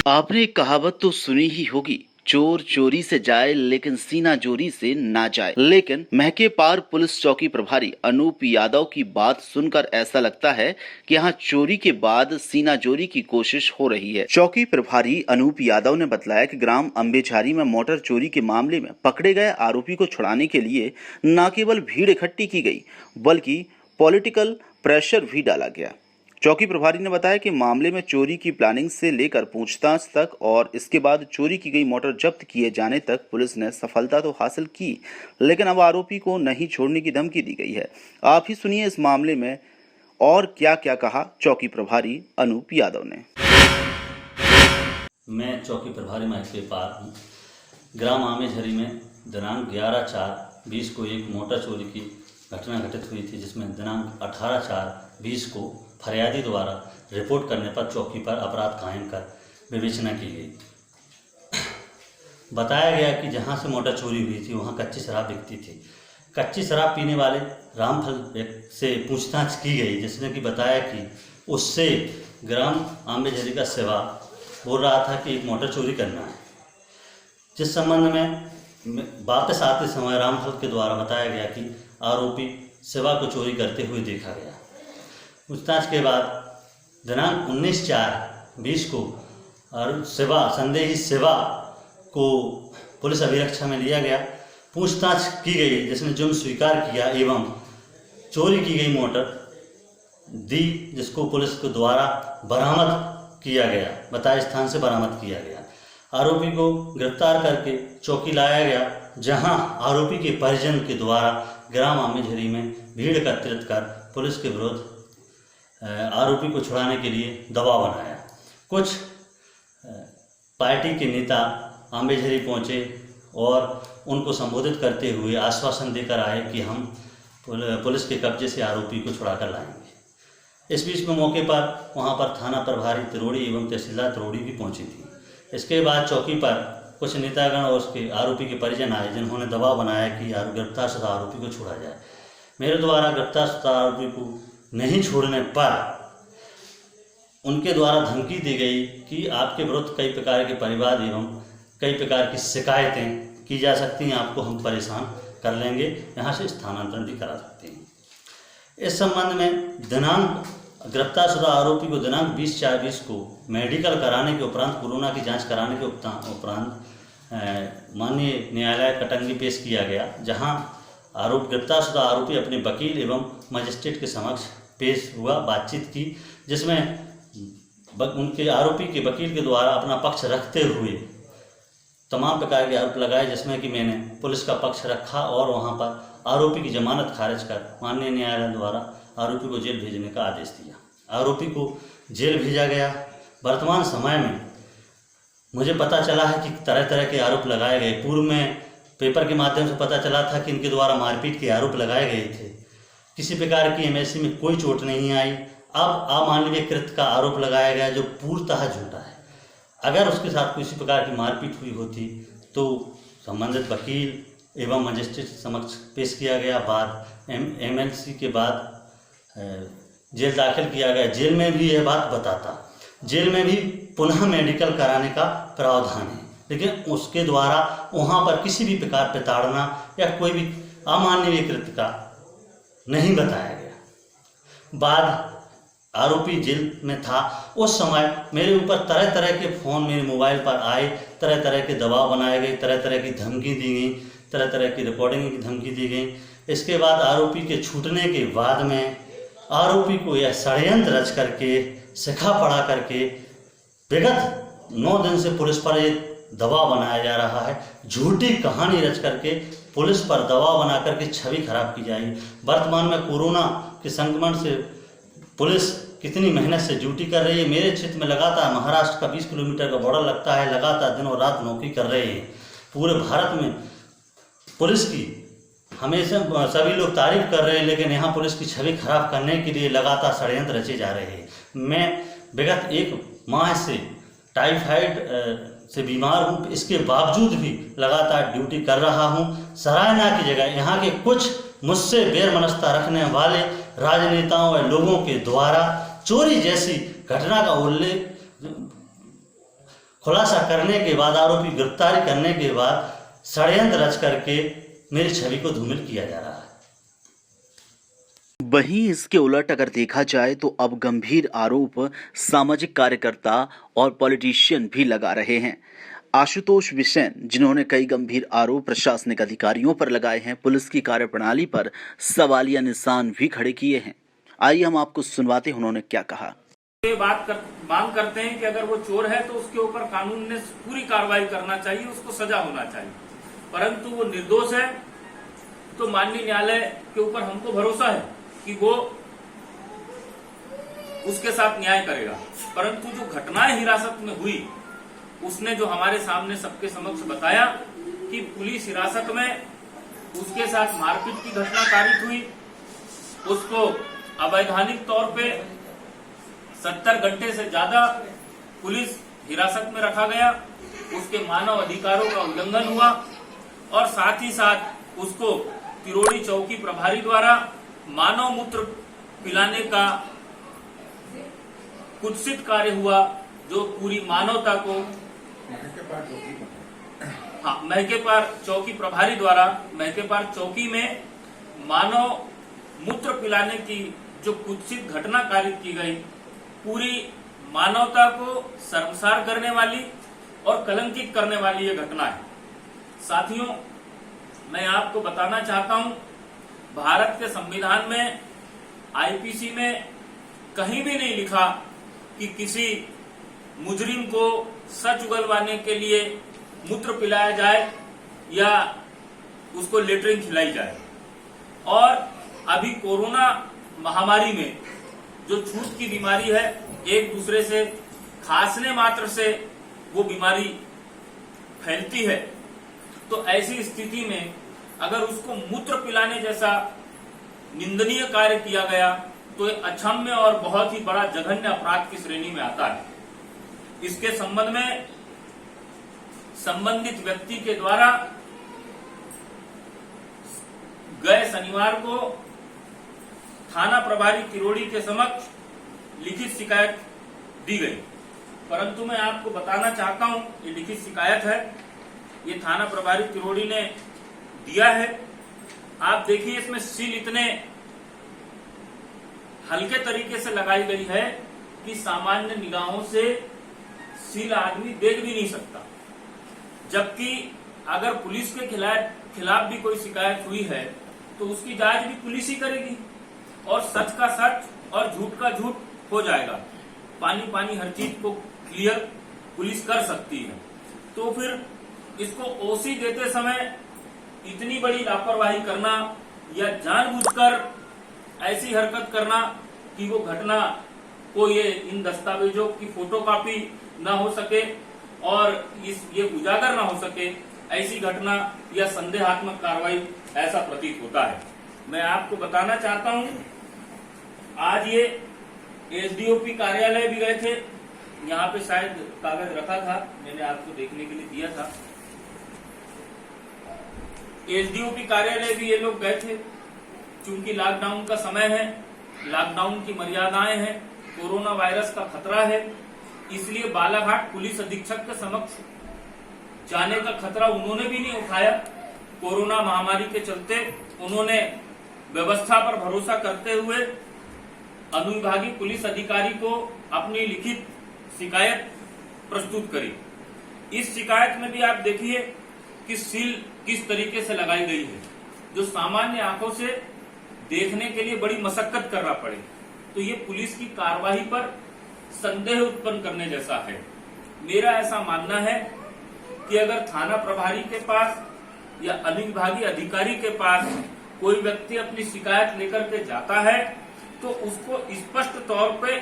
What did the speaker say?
आपने एक कहावत तो सुनी ही होगी, चोर चोरी से जाए लेकिन सीना जोरी से ना जाए। लेकिन महके पार पुलिस चौकी प्रभारी अनूप यादव की बात सुनकर ऐसा लगता है कि यहाँ चोरी के बाद सीना जोरी की कोशिश हो रही है। चौकी प्रभारी अनूप यादव ने बताया कि ग्राम अम्बेझारी में मोटर चोरी के मामले में पकड़े गए आरोपी को छुड़ाने के लिए न केवल भीड़ इकट्ठी की गई बल्कि पॉलिटिकल प्रेशर भी डाला गया। चौकी प्रभारी ने बताया कि मामले में चोरी की प्लानिंग से लेकर पूछताछ तक और इसके बाद चोरी की गई मोटर जब्त किए जाने तक पुलिस ने सफलता तो हासिल की, लेकिन अब आरोपी को नहीं छोड़ने की धमकी दी गई है। आप ही सुनिए इस मामले में और क्या क्या कहा चौकी प्रभारी अनूप यादव ने। मैं चौकी प्रभारी महके पार हूँ। ग्राम आमेझरी में दिनांक 11/4/20 को एक मोटर चोरी की घटना घटित हुई थी, जिसमें दिनांक 18/4/20 को फरियादी द्वारा रिपोर्ट करने पर चौकी पर अपराध कायम कर विवेचना की गई। बताया गया कि जहां से मोटर चोरी हुई थी वहां कच्ची शराब बिकती थी। कच्ची शराब पीने वाले रामफल से पूछताछ की गई, जिसने कि बताया कि उससे ग्राम आमेझरी का सेवा बोल रहा था कि एक मोटर चोरी करना है। जिस संबंध में वापस आते समय रामफल के द्वारा बताया गया कि आरोपी सेवा को चोरी करते हुए देखा गया। पूछताछ के बाद दिनांक 19/4/20 को संदेही सेवा को पुलिस अभिरक्षा में लिया गया। पूछताछ की गई, जिसने जुर्म स्वीकार किया एवं चोरी की गई मोटर दी, जिसको पुलिस के द्वारा बरामद किया गया, बताए स्थान से बरामद किया गया। आरोपी को गिरफ्तार करके चौकी लाया गया, जहां आरोपी के परिजन के द्वारा ग्राम आमेझरी में भीड़ एकत्रित कर पुलिस के विरुद्ध आरोपी को छुड़ाने के लिए दबाव बनाया। कुछ पार्टी के नेता आमेझरी पहुंचे और उनको संबोधित करते हुए आश्वासन देकर आए कि हम पुलिस के कब्जे से आरोपी को छुड़ाकर लाएंगे। इस बीच में मौके पर वहां पर थाना प्रभारी तिरोड़ी एवं तहसीलदार तिरोड़ी भी पहुंची थी। इसके बाद चौकी पर कुछ नेतागण और उसके आरोपी के परिजन आए, जिन्होंने दबाव बनाया कि गिरफ्तार शुदा आरोपी को छोड़ा जाए। मेरे द्वारा गिरफ्तार शुदा आरोपी को नहीं छोड़ने पर उनके द्वारा धमकी दी गई कि आपके विरुद्ध कई प्रकार के परिवाद एवं कई प्रकार की शिकायतें की जा सकती हैं, आपको हम परेशान कर लेंगे, यहाँ से स्थानांतरण भी करा सकते हैं। इस संबंध में गिरफ्तार शुदा आरोपी को दिनांक 20/4/20 को मेडिकल कराने के उपरांत, कोरोना की जांच कराने के उपरांत माननीय न्यायालय कटंगी पेश किया गया, जहां गिरफ्तार शुदा आरोपी अपने वकील एवं मजिस्ट्रेट के समक्ष पेश हुआ, बातचीत की, जिसमें उनके आरोपी के वकील के द्वारा अपना पक्ष रखते हुए तमाम प्रकार के आरोप लगाए, जिसमें कि मैंने पुलिस का पक्ष रखा और वहां पर आरोपी की जमानत खारिज कर माननीय न्यायालय द्वारा आरोपी को जेल भेजने का आदेश दिया। आरोपी को जेल भेजा गया। वर्तमान समय में मुझे पता चला है कि तरह तरह के आरोप लगाए गए। पूर्व में पेपर के माध्यम से पता चला था कि इनके द्वारा मारपीट के आरोप लगाए गए थे। किसी प्रकार की एमएससी में कोई चोट नहीं आई। अब अमानवीय कृत्य का आरोप लगाया गया, जो पूर्णतः झूठा है। अगर उसके साथ किसी प्रकार की मारपीट हुई होती तो संबंधित वकील एवं मजिस्ट्रेट समक्ष पेश किया गया। बाद एमएलसी के बाद जेल दाखिल किया गया। जेल में भी यह बात बताता, जेल में भी पुनः मेडिकल कराने का प्रावधान है, लेकिन उसके द्वारा वहाँ पर किसी भी प्रकार प्रताड़ना या कोई भी अमानवीय कृत्य का नहीं बताया गया। बाद आरोपी जेल में था, उस समय मेरे ऊपर तरह तरह के फ़ोन मेरे मोबाइल पर आए, तरह तरह के दबाव बनाए गए, तरह तरह की धमकी दी गई, तरह तरह की रिकॉर्डिंग की धमकी दी गई। इसके बाद आरोपी के छूटने के बाद में आरोपी को यह षड्यंत्र रच करके, सिखा पढ़ा करके विगत 9 दिन से पुलिस पर ये दबाव बनाया जा रहा है। झूठी कहानी रच करके पुलिस पर दबाव बना करके छवि खराब की जाएगी। वर्तमान में कोरोना के संक्रमण से पुलिस कितनी मेहनत से ड्यूटी कर रही है। मेरे क्षेत्र में लगातार महाराष्ट्र का 20 किलोमीटर का बॉर्डर लगता है, लगातार दिनों रात नौकरी कर रहे हैं। पूरे भारत में पुलिस की हमेशा सभी लोग तारीफ कर रहे हैं, लेकिन यहाँ पुलिस की छवि खराब करने के लिए लगातार षड्यंत्र रचे जा रहे हैं। मैं विगत 1 माह से टाइफाइड से बीमार हूँ, इसके बावजूद भी लगातार ड्यूटी कर रहा हूँ। सराहना की जगह यहाँ के कुछ मुझसे बेरमनस्ता रखने वाले राजनेताओं व लोगों के द्वारा चोरी जैसी घटना का उल्लेख खुलासा करने के बाद, आरोपी गिरफ्तारी करने के बाद षड्यंत्र रच करके मेरी छवि को धूमिल किया जा रहा है। वहीं इसके उलट अगर देखा जाए तो अब गंभीर आरोप सामाजिक कार्यकर्ता और पॉलिटिशियन भी लगा रहे हैं। आशुतोष विसेन, जिन्होंने कई गंभीर आरोप प्रशासनिक अधिकारियों पर लगाए हैं, पुलिस की कार्यप्रणाली पर सवालिया निशान भी खड़े किए हैं। आइए हम आपको सुनवाते हैं उन्होंने क्या कहा। मांग करते हैं कि अगर वो चोर है तो उसके ऊपर कानून ने पूरी कार्रवाई करना चाहिए, उसको सजा होना चाहिए। परंतु वो निर्दोष है तो माननीय न्यायालय के ऊपर हमको भरोसा है कि वो उसके साथ न्याय करेगा। परंतु जो घटनाएं हिरासत में हुई, उसने जो हमारे सामने सबके समक्ष बताया कि पुलिस हिरासत में उसके साथ मारपीट की घटना कारित हुई, उसको अवैधानिक तौर पे 70 घंटे से ज्यादा पुलिस हिरासत में रखा गया, उसके मानव अधिकारों का उल्लंघन हुआ और साथ ही साथ उसको तिरोड़ी चौकी प्रभारी द्वारा मानव मूत्र पिलाने का कुत्सित कार्य हुआ, जो पूरी मानवता को महकेपार चौकी प्रभारी द्वारा महकेपार चौकी में मानव मूत्र पिलाने की जो कुत्सित घटना कारित की गई, पूरी मानवता को शर्मसार करने वाली और कलंकित करने वाली ये घटना है। साथियों, मैं आपको बताना चाहता हूं, भारत के संविधान में, आईपीसी में कहीं भी नहीं लिखा कि किसी मुजरिम को सच उगलवाने के लिए मूत्र पिलाया जाए या उसको लेटरिन खिलाई जाए। और अभी कोरोना महामारी में जो छूत की बीमारी है, एक दूसरे से खांसने मात्र से वो बीमारी फैलती है, तो ऐसी स्थिति में अगर उसको मूत्र पिलाने जैसा निंदनीय कार्य किया गया तो ये अक्षम्य और बहुत ही बड़ा जघन्य अपराध की श्रेणी में आता है। इसके संबंध में संबंधित व्यक्ति के द्वारा गए शनिवार को थाना प्रभारी तिरोड़ी के समक्ष लिखित शिकायत दी गई। परंतु मैं आपको बताना चाहता हूं, ये लिखित शिकायत है, ये थाना प्रभारी तिरोड़ी ने दिया है। आप देखिए, इसमें सील इतने हल्के तरीके से लगाई गई है कि सामान्य निगाहों से सील आदमी देख भी नहीं सकता। जबकि अगर पुलिस के खिलाफ भी कोई शिकायत हुई है तो उसकी जांच भी पुलिस ही करेगी और सच का सच और झूठ का झूठ हो जाएगा। पानी पानी हर चीज को क्लियर पुलिस कर सकती है। तो फिर इसको ओसी देते समय इतनी बड़ी लापरवाही करना या जानबूझकर ऐसी हरकत करना कि वो घटना को इन दस्तावेजों की फोटोकॉपी न हो सके और ये उजागर न हो सके, ऐसी घटना या संदेहात्मक कार्रवाई ऐसा प्रतीत होता है। मैं आपको बताना चाहता हूं, आज ये एसडीओपी कार्यालय भी गए थे, यहाँ पे शायद कागज रखा था, मैंने आपको देखने के लिए दिया था। एसडीओपी कार्यालय भी ये लोग गए थे, क्योंकि लॉकडाउन का समय है, लॉकडाउन की मर्यादाएं हैं, कोरोना वायरस का खतरा है, इसलिए बालाघाट पुलिस अधीक्षक के समक्ष जाने का खतरा उन्होंने भी नहीं उठाया। कोरोना महामारी के चलते उन्होंने व्यवस्था पर भरोसा करते हुए अनुविभागीय पुलिस अधिकारी को अपनी लिखित शिकायत प्रस्तुत करी। इस शिकायत में भी आप देखिए कि सील किस तरीके से लगाई गई है, जो सामान्य आंखों से देखने के लिए बड़ी मशक्कत करना पड़े। तो ये पुलिस की कार्रवाई पर संदेह उत्पन्न करने जैसा है। मेरा ऐसा मानना है कि अगर थाना प्रभारी के पास या अनुविभागीय अधिकारी के पास कोई व्यक्ति अपनी शिकायत लेकर के जाता है तो उसको स्पष्ट तौर पे